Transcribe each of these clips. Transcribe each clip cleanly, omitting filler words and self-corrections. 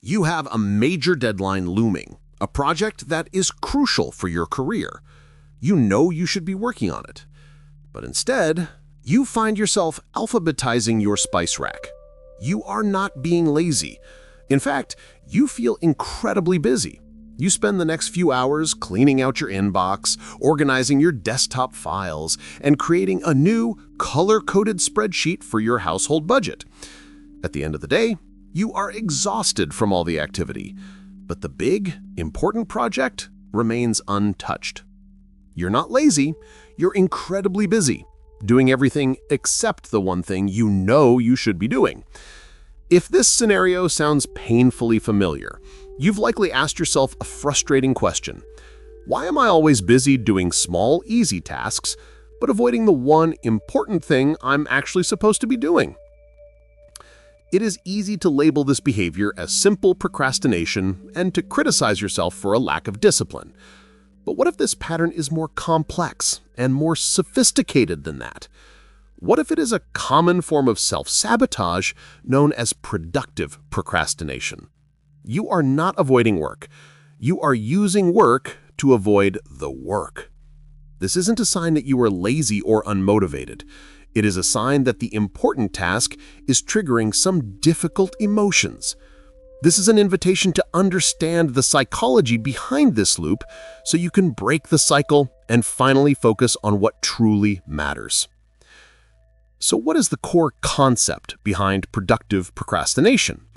You have a major deadline looming, a project that is crucial for your career. You know you should be working on it. But instead, you find yourself alphabetizing your spice rack. You are not being lazy. In fact, you feel incredibly busy. You spend the next few hours cleaning out your inbox, organizing your desktop files, and creating a new color-coded spreadsheet for your household budget. At the end of the day, you are exhausted from all the activity, but the big, important project remains untouched. You're not lazy, you're incredibly busy, doing everything except the one thing you know you should be doing. If this scenario sounds painfully familiar, you've likely asked yourself a frustrating question. Why am I always busy doing small, easy tasks, but avoiding the one important thing I'm actually supposed to be doing? It is easy to label this behavior as simple procrastination and to criticize yourself for a lack of discipline. But what if this pattern is more complex and more sophisticated than that? What if it is a common form of self-sabotage known as productive procrastination? You are not avoiding work. You are using work to avoid the work. This isn't a sign that you are lazy or unmotivated. It is a sign that the important task is triggering some difficult emotions. This is an invitation to understand the psychology behind this loop so you can break the cycle and finally focus on what truly matters. So what is the core concept behind productive procrastination?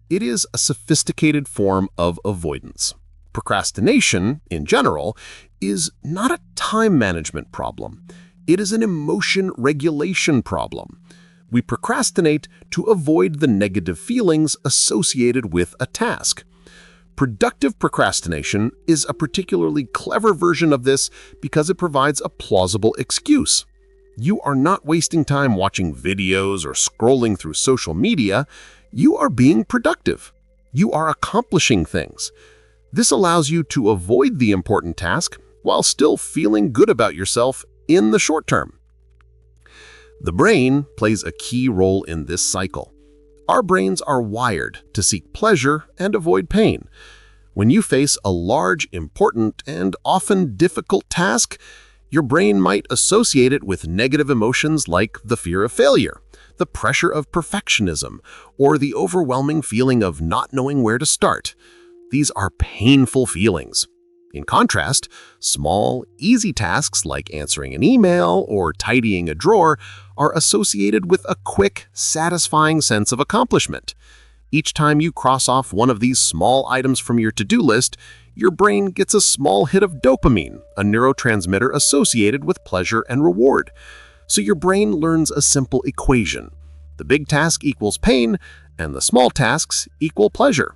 It is a sophisticated form of avoidance. Procrastination, in general, is not a time management problem. It is an emotion regulation problem. We procrastinate to avoid the negative feelings associated with a task. Productive procrastination is a particularly clever version of this because it provides a plausible excuse. You are not wasting time watching videos or scrolling through social media. You are being productive. You are accomplishing things. This allows you to avoid the important task while still feeling good about yourself in the short term. The brain plays a key role in this cycle. Our brains are wired to seek pleasure and avoid pain. When you face a large, important, and often difficult task, your brain might associate it with negative emotions like the fear of failure, the pressure of perfectionism, or the overwhelming feeling of not knowing where to start. These are painful feelings. In contrast, small, easy tasks like answering an email or tidying a drawer are associated with a quick, satisfying sense of accomplishment. Each time you cross off one of these small items from your to-do list, your brain gets a small hit of dopamine, a neurotransmitter associated with pleasure and reward. So your brain learns a simple equation. The big task equals pain, and the small tasks equal pleasure.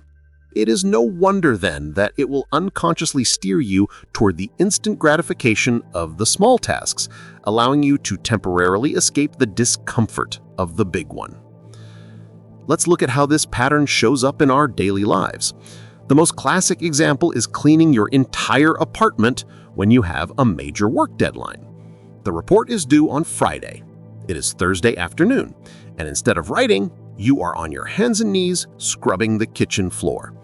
It is no wonder then that it will unconsciously steer you toward the instant gratification of the small tasks, allowing you to temporarily escape the discomfort of the big one. Let's look at how this pattern shows up in our daily lives. The most classic example is cleaning your entire apartment when you have a major work deadline. The report is due on Friday. It is Thursday afternoon, and instead of writing, you are on your hands and knees scrubbing the kitchen floor.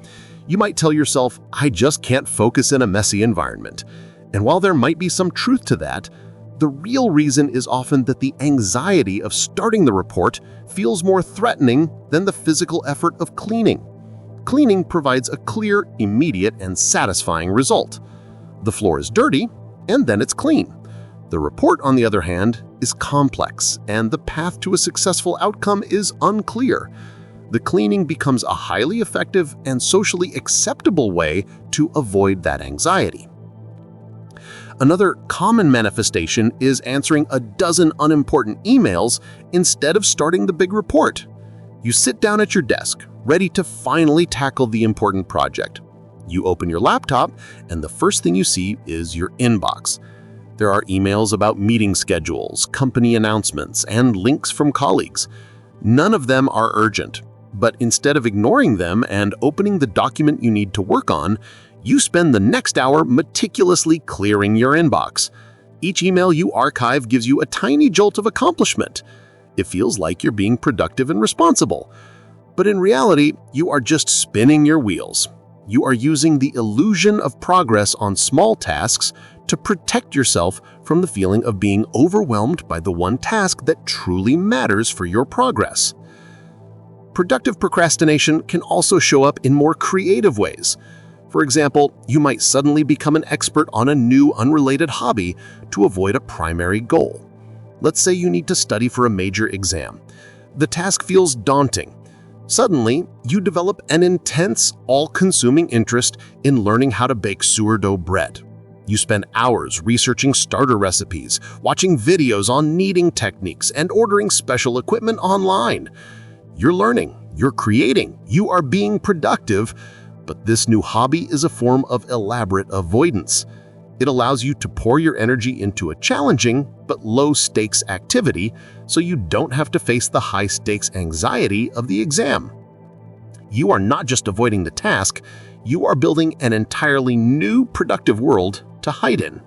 You might tell yourself, I just can't focus in a messy environment. And while there might be some truth to that, the real reason is often that the anxiety of starting the report feels more threatening than the physical effort of cleaning. Cleaning provides a clear, immediate, and satisfying result. The floor is dirty, and then it's clean. The report, on the other hand, is complex, and the path to a successful outcome is unclear. The cleaning becomes a highly effective and socially acceptable way to avoid that anxiety. Another common manifestation is answering a dozen unimportant emails instead of starting the big report. You sit down at your desk, ready to finally tackle the important project. You open your laptop, and the first thing you see is your inbox. There are emails about meeting schedules, company announcements, and links from colleagues. None of them are urgent, but instead of ignoring them and opening the document you need to work on, you spend the next hour meticulously clearing your inbox. Each email you archive gives you a tiny jolt of accomplishment. It feels like you're being productive and responsible. But in reality, you are just spinning your wheels. You are using the illusion of progress on small tasks to protect yourself from the feeling of being overwhelmed by the one task that truly matters for your progress. Productive procrastination can also show up in more creative ways. For example, you might suddenly become an expert on a new unrelated hobby to avoid a primary goal. Let's say you need to study for a major exam. The task feels daunting. Suddenly, you develop an intense, all-consuming interest in learning how to bake sourdough bread. You spend hours researching starter recipes, watching videos on kneading techniques, and ordering special equipment online. You're learning, you're creating, you are being productive, but this new hobby is a form of elaborate avoidance. It allows you to pour your energy into a challenging but low-stakes activity so you don't have to face the high-stakes anxiety of the exam. You are not just avoiding the task, you are building an entirely new productive world to hide in.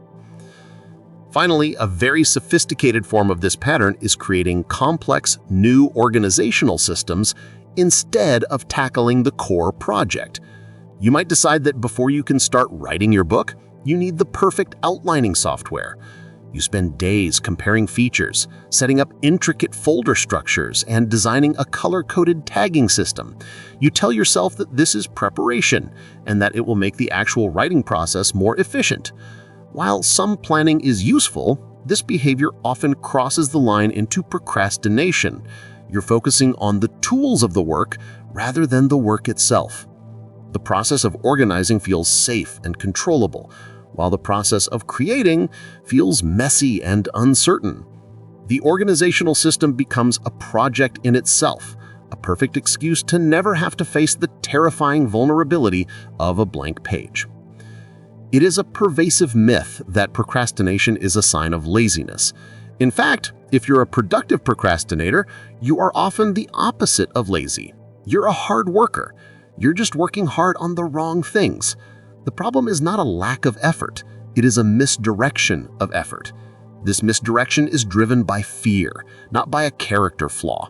Finally, a very sophisticated form of this pattern is creating complex new organizational systems instead of tackling the core project. You might decide that before you can start writing your book, you need the perfect outlining software. You spend days comparing features, setting up intricate folder structures, and designing a color-coded tagging system. You tell yourself that this is preparation and that it will make the actual writing process more efficient. While some planning is useful, this behavior often crosses the line into procrastination. You're focusing on the tools of the work rather than the work itself. The process of organizing feels safe and controllable, while the process of creating feels messy and uncertain. The organizational system becomes a project in itself, a perfect excuse to never have to face the terrifying vulnerability of a blank page. It is a pervasive myth that procrastination is a sign of laziness. In fact, if you're a productive procrastinator, you are often the opposite of lazy. You're a hard worker. You're just working hard on the wrong things. The problem is not a lack of effort. It is a misdirection of effort. This misdirection is driven by fear, not by a character flaw.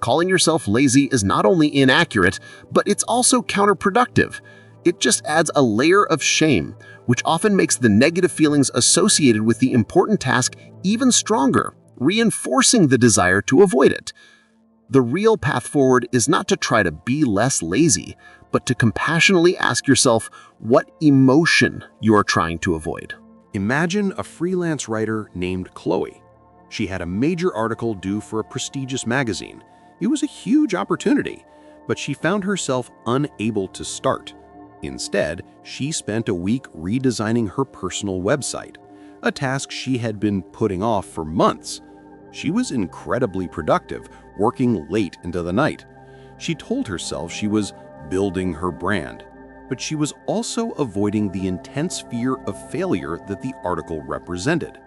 Calling yourself lazy is not only inaccurate, but it's also counterproductive. It just adds a layer of shame, which often makes the negative feelings associated with the important task even stronger, reinforcing the desire to avoid it. The real path forward is not to try to be less lazy, but to compassionately ask yourself what emotion you are trying to avoid. Imagine a freelance writer named Chloe. She had a major article due for a prestigious magazine. It was a huge opportunity, but she found herself unable to start. Instead, she spent a week redesigning her personal website, a task she had been putting off for months. She was incredibly productive, working late into the night. She told herself she was building her brand, but she was also avoiding the intense fear of failure that the article represented.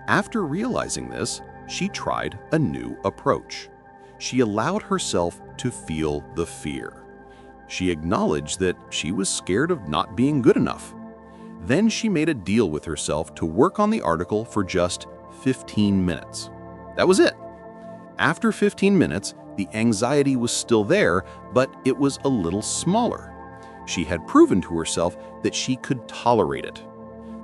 After realizing this, she tried a new approach. She allowed herself to feel the fear. She acknowledged that she was scared of not being good enough. Then she made a deal with herself to work on the article for just 15 minutes. That was it. After 15 minutes, the anxiety was still there, but it was a little smaller. She had proven to herself that she could tolerate it.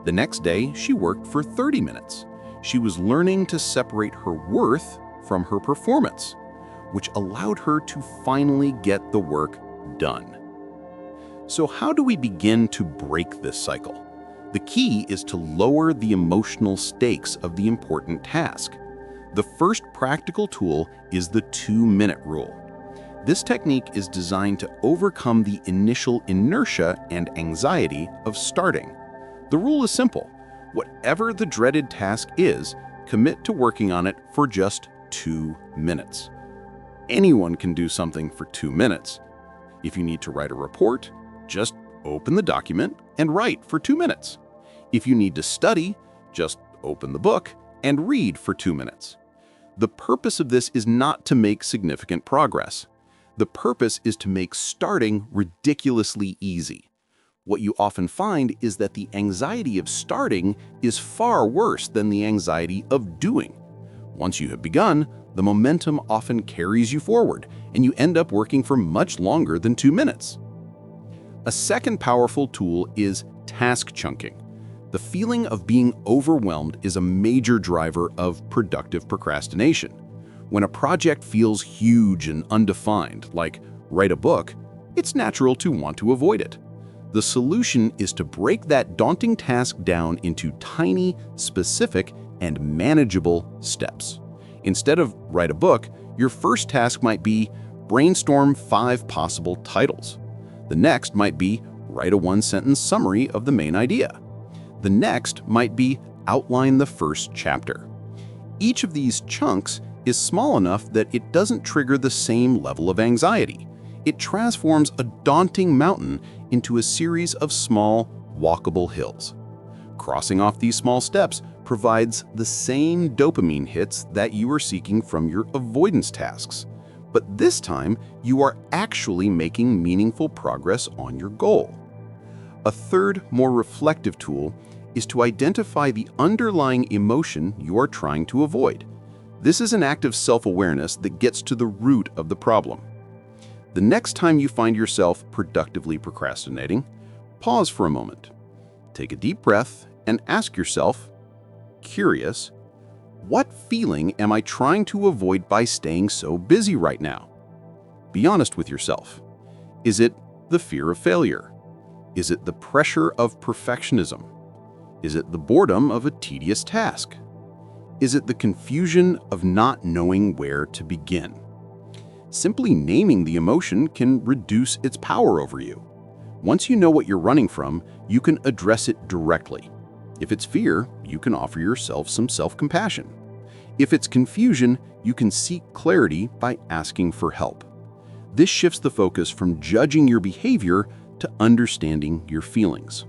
The next day, she worked for 30 minutes. She was learning to separate her worth from her performance, which allowed her to finally get the work done. So how do we begin to break this cycle? The key is to lower the emotional stakes of the important task. The first practical tool is the 2-minute rule. This technique is designed to overcome the initial inertia and anxiety of starting. The rule is simple. Whatever the dreaded task is, commit to working on it for just 2 minutes. Anyone can do something for 2 minutes. If you need to write a report, just open the document and write for 2 minutes. If you need to study, just open the book and read for 2 minutes. The purpose of this is not to make significant progress. The purpose is to make starting ridiculously easy. What you often find is that the anxiety of starting is far worse than the anxiety of doing. Once you have begun, the momentum often carries you forward, and you end up working for much longer than 2 minutes. A second powerful tool is task chunking. The feeling of being overwhelmed is a major driver of productive procrastination. When a project feels huge and undefined, like write a book, it's natural to want to avoid it. The solution is to break that daunting task down into tiny, specific, and manageable steps. Instead of write a book, your first task might be brainstorm 5 possible titles. The next might be write a 1-sentence summary of the main idea. The next might be outline the first chapter. Each of these chunks is small enough that it doesn't trigger the same level of anxiety. It transforms a daunting mountain into a series of small, walkable hills. Crossing off these small steps provides the same dopamine hits that you are seeking from your avoidance tasks. But this time, you are actually making meaningful progress on your goal. A third, more reflective tool is to identify the underlying emotion you are trying to avoid. This is an act of self-awareness that gets to the root of the problem. The next time you find yourself productively procrastinating, pause for a moment. Take a deep breath and ask yourself, curious, what feeling am I trying to avoid by staying so busy right now? Be honest with yourself. Is it the fear of failure? Is it the pressure of perfectionism? Is it the boredom of a tedious task? Is it the confusion of not knowing where to begin? Simply naming the emotion can reduce its power over you. Once you know what you're running from, you can address it directly. If it's fear, you can offer yourself some self-compassion. If it's confusion, you can seek clarity by asking for help. This shifts the focus from judging your behavior to understanding your feelings.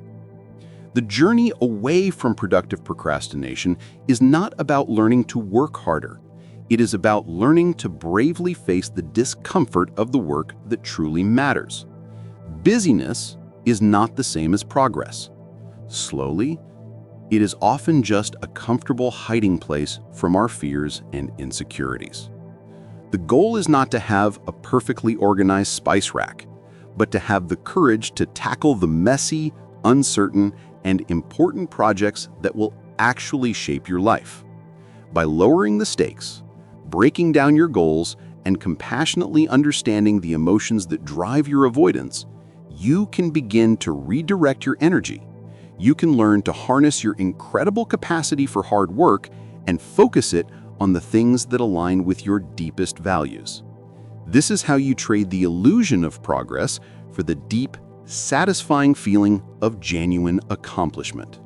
The journey away from productive procrastination is not about learning to work harder. It is about learning to bravely face the discomfort of the work that truly matters. Busyness is not the same as progress. Slowly, it is often just a comfortable hiding place from our fears and insecurities. The goal is not to have a perfectly organized spice rack, but to have the courage to tackle the messy, uncertain, and important projects that will actually shape your life. By lowering the stakes, breaking down your goals, and compassionately understanding the emotions that drive your avoidance, you can begin to redirect your energy. You can learn to harness your incredible capacity for hard work and focus it on the things that align with your deepest values. This is how you trade the illusion of progress for the deep, satisfying feeling of genuine accomplishment.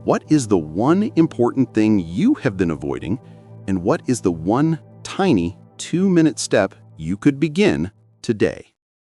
What is the one important thing you have been avoiding, and what is the one tiny 2-minute step you could begin today?